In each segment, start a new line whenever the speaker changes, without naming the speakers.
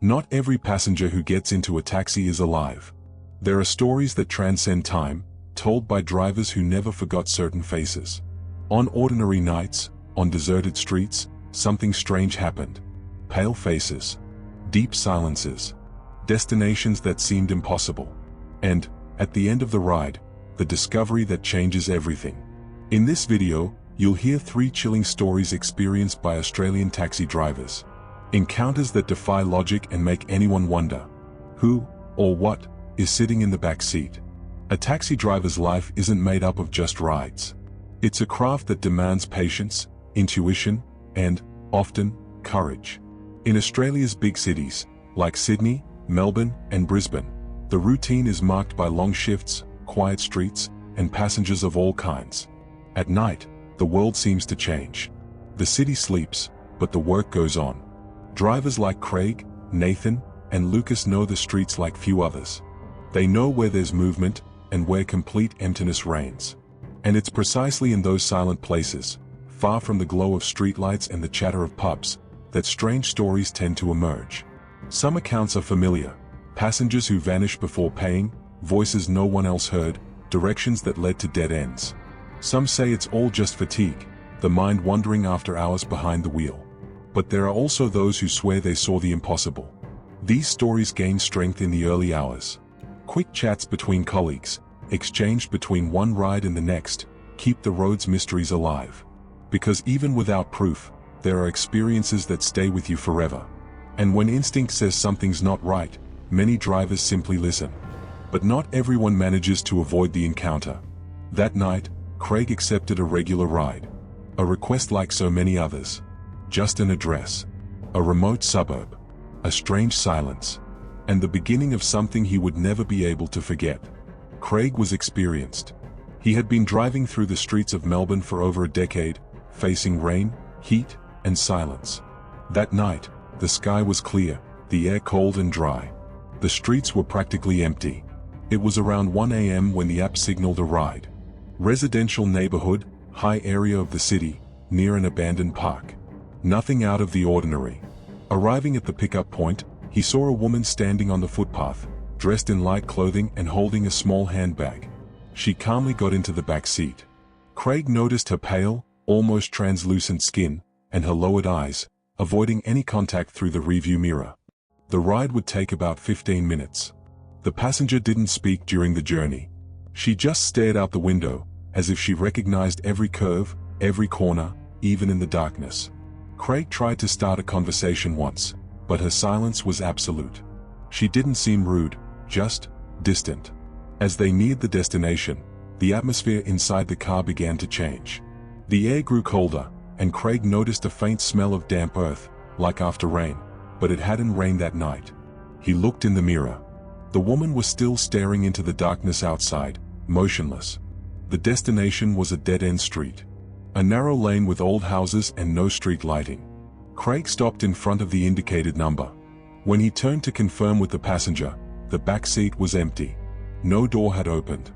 Not every passenger who gets into a taxi is alive. There are stories that transcend time, told by drivers who never forgot certain faces. On ordinary nights, on deserted streets, something strange happened. Pale faces, deep silences, destinations that seemed impossible. And, at the end of the ride, the discovery that changes everything. In this video, you'll hear 3 chilling stories experienced by Australian taxi drivers. Encounters that defy logic and make anyone wonder who, or what, is sitting in the back seat. A taxi driver's life isn't made up of just rides. It's a craft that demands patience, intuition, and, often, courage. In Australia's big cities, like Sydney, Melbourne, and Brisbane, the routine is marked by long shifts, quiet streets, and passengers of all kinds. At night, the world seems to change. The city sleeps, but the work goes on. Drivers like Craig, Nathan, and Lucas know the streets like few others. They know where there's movement, and where complete emptiness reigns. And it's precisely in those silent places, far from the glow of streetlights and the chatter of pubs, that strange stories tend to emerge. Some accounts are familiar: passengers who vanished before paying, voices no one else heard, directions that led to dead ends. Some say it's all just fatigue, the mind wandering after hours behind the wheel. But there are also those who swear they saw the impossible. These stories gain strength in the early hours. Quick chats between colleagues, exchanged between one ride and the next, keep the road's mysteries alive. Because even without proof, there are experiences that stay with you forever. And when instinct says something's not right, many drivers simply listen. But not everyone manages to avoid the encounter. That night, Craig accepted a regular ride. A request like so many others. Just an address. A remote suburb. A strange silence. And the beginning of something he would never be able to forget. Craig was experienced. He had been driving through the streets of Melbourne for over a decade, facing rain, heat, and silence. That night, the sky was clear, the air cold and dry. The streets were practically empty. It was around 1 a.m. when the app signaled a ride. Residential neighborhood, high area of the city, near an abandoned park. Nothing out of the ordinary. Arriving at the pickup point, he saw a woman standing on the footpath, dressed in light clothing and holding a small handbag. She calmly got into the back seat. Craig noticed her pale, almost translucent skin, and her lowered eyes, avoiding any contact through the rearview mirror. The ride would take about 15 minutes. The passenger didn't speak during the journey. She just stared out the window, as if she recognized every curve, every corner, even in the darkness. Craig tried to start a conversation once, but her silence was absolute. She didn't seem rude, just distant. As they neared the destination, the atmosphere inside the car began to change. The air grew colder, and Craig noticed a faint smell of damp earth, like after rain, but it hadn't rained that night. He looked in the mirror. The woman was still staring into the darkness outside, motionless. The destination was a dead-end street. A narrow lane with old houses and no street lighting. Craig stopped in front of the indicated number. When he turned to confirm with the passenger, the back seat was empty. No door had opened.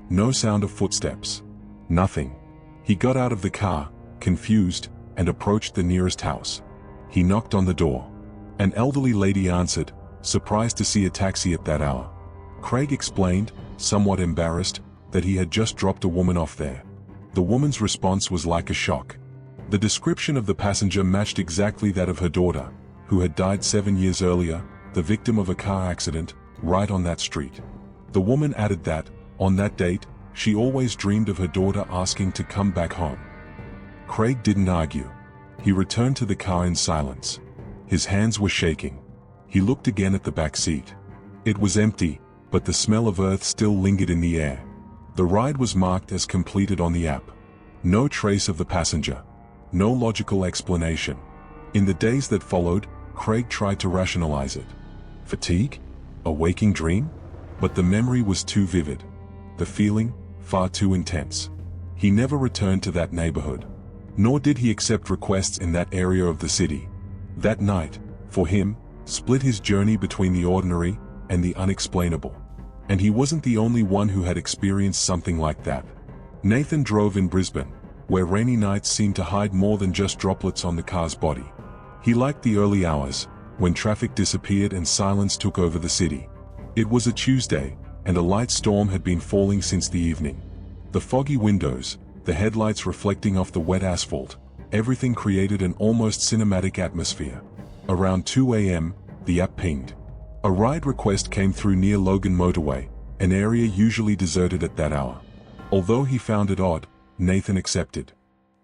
No sound of footsteps. Nothing. He got out of the car, confused, and approached the nearest house. He knocked on the door. An elderly lady answered, surprised to see a taxi at that hour. Craig explained, somewhat embarrassed, that he had just dropped a woman off there. The woman's response was like a shock. The description of the passenger matched exactly that of her daughter, who had died 7 years earlier, the victim of a car accident, right on that street. The woman added that, on that date, she always dreamed of her daughter asking to come back home. Craig didn't argue. He returned to the car in silence. His hands were shaking. He looked again at the back seat. It was empty, but the smell of earth still lingered in the air. The ride was marked as completed on the app. No trace of the passenger. No logical explanation. In the days that followed, Craig tried to rationalize it. Fatigue? A waking dream? But the memory was too vivid. The feeling, far too intense. He never returned to that neighborhood. Nor did he accept requests in that area of the city. That night, for him, split his journey between the ordinary and the unexplainable. And he wasn't the only one who had experienced something like that. Nathan drove in Brisbane, where rainy nights seemed to hide more than just droplets on the car's body. He liked the early hours, when traffic disappeared and silence took over the city. It was a Tuesday, and a light storm had been falling since the evening. The foggy windows, the headlights reflecting off the wet asphalt, everything created an almost cinematic atmosphere. Around 2 a.m., the app pinged. A ride request came through near Logan Motorway, an area usually deserted at that hour. Although he found it odd, Nathan accepted.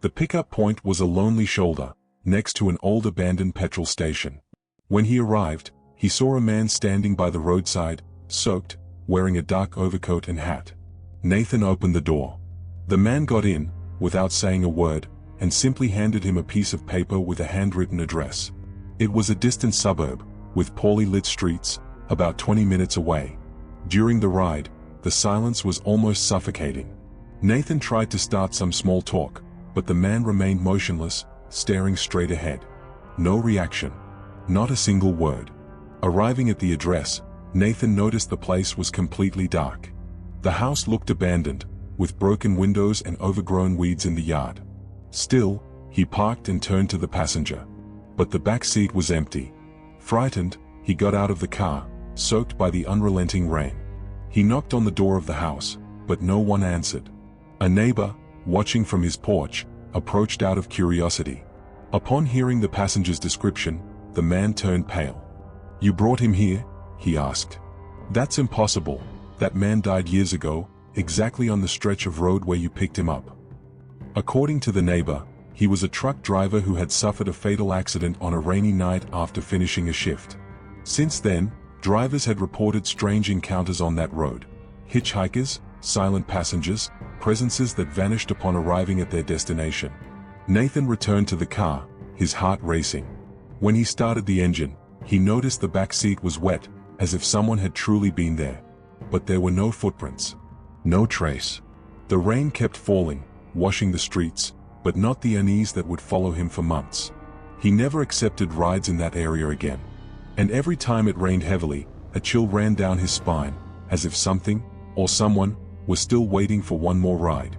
The pickup point was a lonely shoulder, next to an old abandoned petrol station. When he arrived, he saw a man standing by the roadside, soaked, wearing a dark overcoat and hat. Nathan opened the door. The man got in, without saying a word, and simply handed him a piece of paper with a handwritten address. It was a distant suburb, with poorly lit streets, about 20 minutes away. During the ride, the silence was almost suffocating. Nathan tried to start some small talk, but the man remained motionless, staring straight ahead. No reaction. Not a single word. Arriving at the address, Nathan noticed the place was completely dark. The house looked abandoned, with broken windows and overgrown weeds in the yard. Still, he parked and turned to the passenger. But the back seat was empty. Frightened, he got out of the car, soaked by the unrelenting rain. He knocked on the door of the house, but no one answered. A neighbor, watching from his porch, approached out of curiosity. Upon hearing the passenger's description, the man turned pale. "You brought him here?" he asked. "That's impossible. That man died years ago, exactly on the stretch of road where you picked him up." According to the neighbor, he was a truck driver who had suffered a fatal accident on a rainy night after finishing a shift. Since then, drivers had reported strange encounters on that road. Hitchhikers, silent passengers, presences that vanished upon arriving at their destination. Nathan returned to the car, his heart racing. When he started the engine, he noticed the back seat was wet, as if someone had truly been there. But there were no footprints. No trace. The rain kept falling, washing the streets, but not the unease that would follow him for months. He never accepted rides in that area again. And every time it rained heavily, a chill ran down his spine, as if something, or someone, was still waiting for one more ride.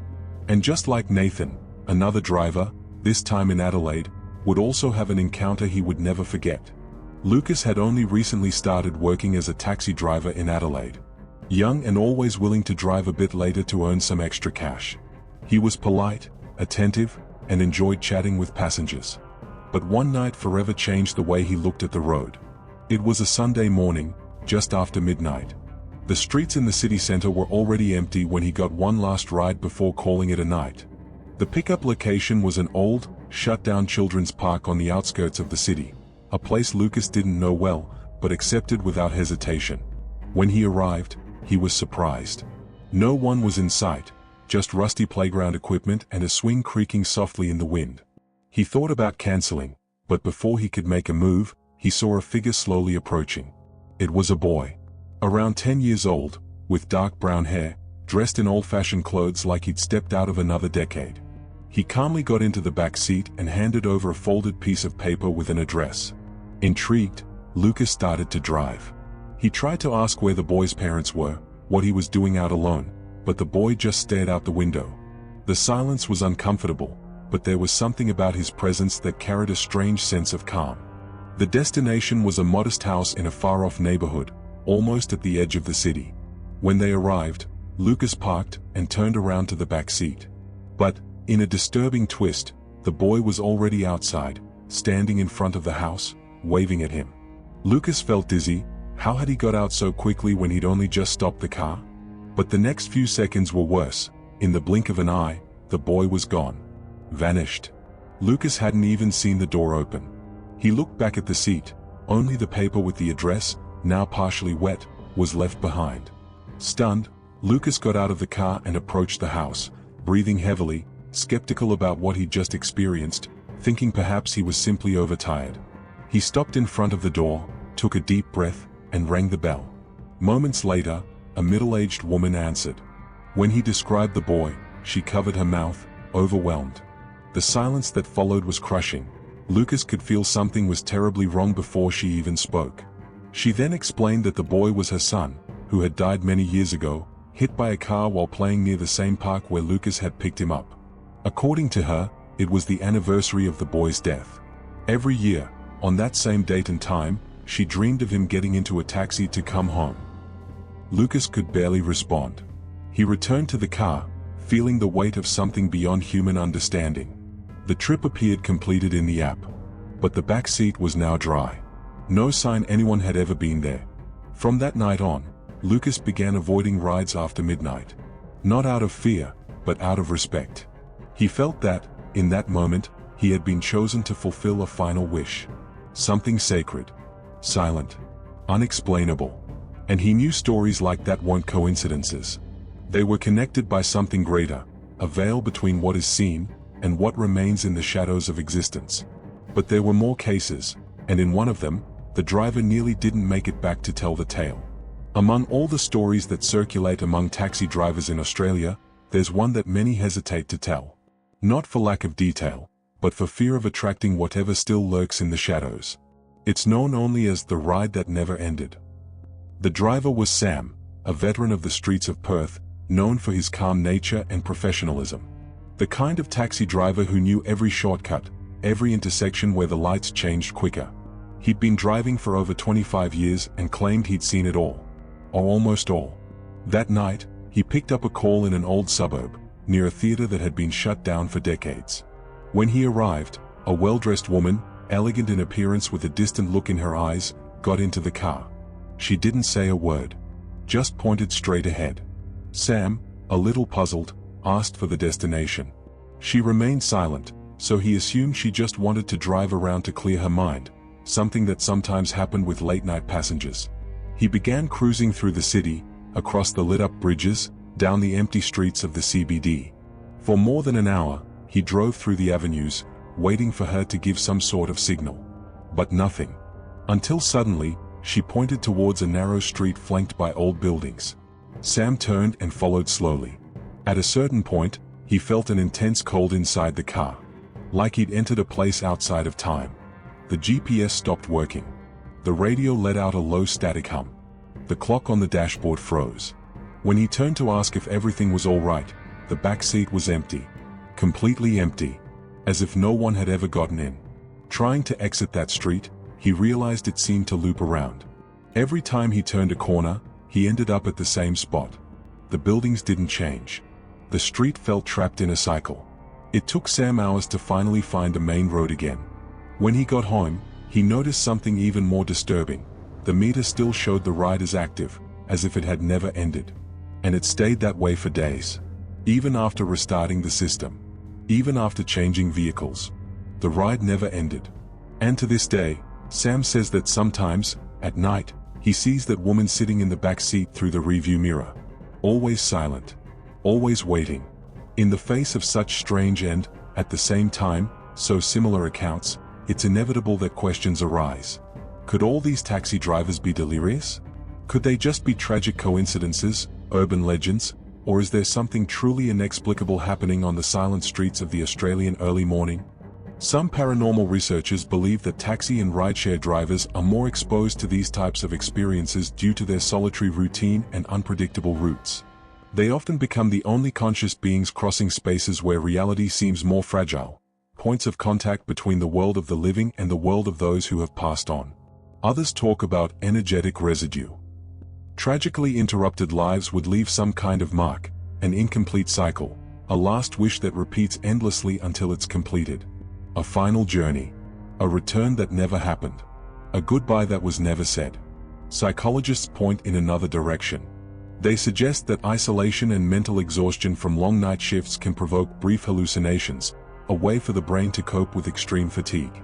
And just like Nathan, another driver, this time in Adelaide, would also have an encounter he would never forget. Lucas had only recently started working as a taxi driver in Adelaide. Young and always willing to drive a bit later to earn some extra cash. He was polite, attentive, and enjoyed chatting with passengers. But one night forever changed the way he looked at the road. It was a Sunday morning, just after midnight. The streets in the city center were already empty when he got one last ride before calling it a night. The pickup location was an old, shut-down children's park on the outskirts of the city, a place Lucas didn't know well, but accepted without hesitation. When he arrived, he was surprised. No one was in sight, just rusty playground equipment and a swing creaking softly in the wind. He thought about canceling, but before he could make a move, he saw a figure slowly approaching. It was a boy. Around 10 years old, with dark brown hair, dressed in old-fashioned clothes like he'd stepped out of another decade. He calmly got into the back seat and handed over a folded piece of paper with an address. Intrigued, Lucas started to drive. He tried to ask where the boy's parents were, what he was doing out alone, but the boy just stared out the window. The silence was uncomfortable, but there was something about his presence that carried a strange sense of calm. The destination was a modest house in a far-off neighborhood, almost at the edge of the city. When they arrived, Lucas parked and turned around to the back seat. But, in a disturbing twist, the boy was already outside, standing in front of the house, waving at him. Lucas felt dizzy. How had he got out so quickly when he'd only just stopped the car? But the next few seconds were worse. In the blink of an eye, the boy was gone. Vanished. Lucas hadn't even seen the door open. He looked back at the seat. Only the paper with the address, now partially wet, was left behind. Stunned, Lucas got out of the car and approached the house, breathing heavily, skeptical about what he'd just experienced, thinking perhaps he was simply overtired. He stopped in front of the door, took a deep breath, and rang the bell. Moments later, a middle-aged woman answered. When he described the boy, she covered her mouth, overwhelmed. The silence that followed was crushing. Lucas could feel something was terribly wrong before she even spoke. She then explained that the boy was her son, who had died many years ago, hit by a car while playing near the same park where Lucas had picked him up. According to her, it was the anniversary of the boy's death. Every year, on that same date and time, She dreamed of him getting into a taxi to come home. Lucas could barely respond. He returned to the car, feeling the weight of something beyond human understanding. The trip appeared completed in the app, but the back seat was now dry. No sign anyone had ever been there. From that night on, Lucas began avoiding rides after midnight. Not out of fear, but out of respect. He felt that, in that moment, he had been chosen to fulfill a final wish. Something sacred, silent, unexplainable. And he knew stories like that weren't coincidences. They were connected by something greater, a veil between what is seen and what remains in the shadows of existence. But there were more cases, and in one of them, the driver nearly didn't make it back to tell the tale. Among all the stories that circulate among taxi drivers in Australia, there's one that many hesitate to tell. Not for lack of detail, but for fear of attracting whatever still lurks in the shadows. It's known only as the ride that never ended. The driver was Sam, a veteran of the streets of Perth, known for his calm nature and professionalism. The kind of taxi driver who knew every shortcut, every intersection where the lights changed quicker. He'd been driving for over 25 years and claimed he'd seen it all. Or almost all. That night, he picked up a call in an old suburb, near a theater that had been shut down for decades. When he arrived, a well-dressed woman, elegant in appearance with a distant look in her eyes, got into the car. She didn't say a word. Just pointed straight ahead. Sam, a little puzzled, asked for the destination. She remained silent, so he assumed she just wanted to drive around to clear her mind, something that sometimes happened with late-night passengers. He began cruising through the city, across the lit-up bridges, down the empty streets of the CBD. For more than an hour, he drove through the avenues, waiting for her to give some sort of signal. But nothing. Until suddenly, she pointed towards a narrow street flanked by old buildings. Sam turned and followed slowly. At a certain point, he felt an intense cold inside the car. Like he'd entered a place outside of time. The GPS stopped working. The radio let out a low static hum. The clock on the dashboard froze. When he turned to ask if everything was all right, the back seat was empty. Completely empty. As if no one had ever gotten in. Trying to exit that street, he realized it seemed to loop around. Every time he turned a corner, he ended up at the same spot. The buildings didn't change. The street felt trapped in a cycle. It took Sam hours to finally find the main road again. When he got home, he noticed something even more disturbing. The meter still showed the ride as active, as if it had never ended. And it stayed that way for days. Even after restarting the system. Even after changing vehicles. The ride never ended. And to this day, Sam says that sometimes, at night, he sees that woman sitting in the back seat through the rearview mirror. Always silent. Always waiting. In the face of such strange and, at the same time, so similar accounts, it's inevitable that questions arise. Could all these taxi drivers be delirious? Could they just be tragic coincidences, urban legends, or is there something truly inexplicable happening on the silent streets of the Australian early morning? Some paranormal researchers believe that taxi and rideshare drivers are more exposed to these types of experiences due to their solitary routine and unpredictable routes. They often become the only conscious beings crossing spaces where reality seems more fragile, points of contact between the world of the living and the world of those who have passed on. Others talk about energetic residue. Tragically interrupted lives would leave some kind of mark, an incomplete cycle, a last wish that repeats endlessly until it's completed. A final journey. A return that never happened. A goodbye that was never said. Psychologists point in another direction. They suggest that isolation and mental exhaustion from long night shifts can provoke brief hallucinations, a way for the brain to cope with extreme fatigue.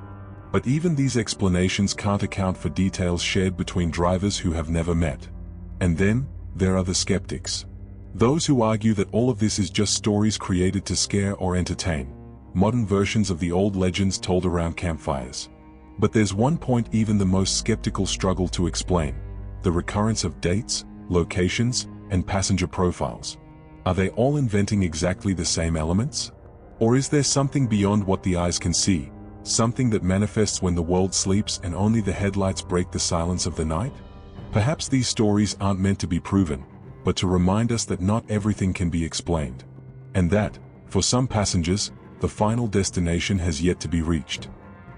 But even these explanations can't account for details shared between drivers who have never met. And then, there are the skeptics. Those who argue that all of this is just stories created to scare or entertain. Modern versions of the old legends told around campfires. But there's one point even the most skeptical struggle to explain: the recurrence of dates, locations, and passenger profiles. Are they all inventing exactly the same elements? Or is there something beyond what the eyes can see, something that manifests when the world sleeps and only the headlights break the silence of the night? Perhaps these stories aren't meant to be proven, but to remind us that not everything can be explained. And that, for some passengers, the final destination has yet to be reached.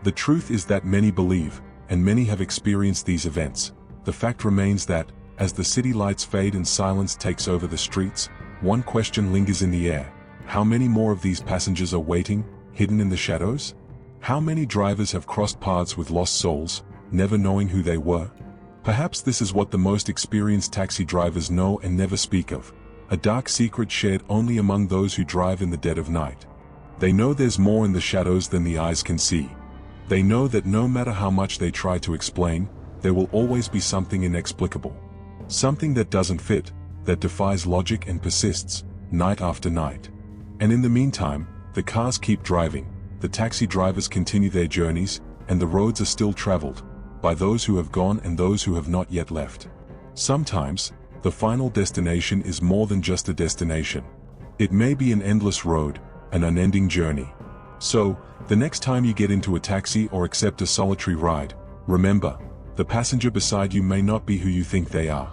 The truth is that many believe, and many have experienced these events. The fact remains that, as the city lights fade and silence takes over the streets, one question lingers in the air. How many more of these passengers are waiting, hidden in the shadows? How many drivers have crossed paths with lost souls, never knowing who they were? Perhaps this is what the most experienced taxi drivers know and never speak of. A dark secret shared only among those who drive in the dead of night. They know there's more in the shadows than the eyes can see. They know that no matter how much they try to explain, there will always be something inexplicable. Something that doesn't fit, that defies logic and persists, night after night. And in the meantime, the cars keep driving, the taxi drivers continue their journeys, and the roads are still traveled, by those who have gone and those who have not yet left. Sometimes, the final destination is more than just a destination. It may be an endless road, an unending journey. So, the next time you get into a taxi or accept a solitary ride, remember, the passenger beside you may not be who you think they are.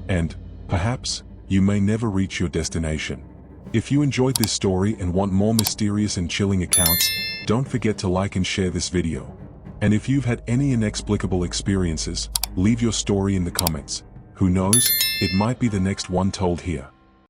And, perhaps, you may never reach your destination. If you enjoyed this story and want more mysterious and chilling accounts, don't forget to like and share this video. And if you've had any inexplicable experiences, leave your story in the comments. Who knows, it might be the next one told here.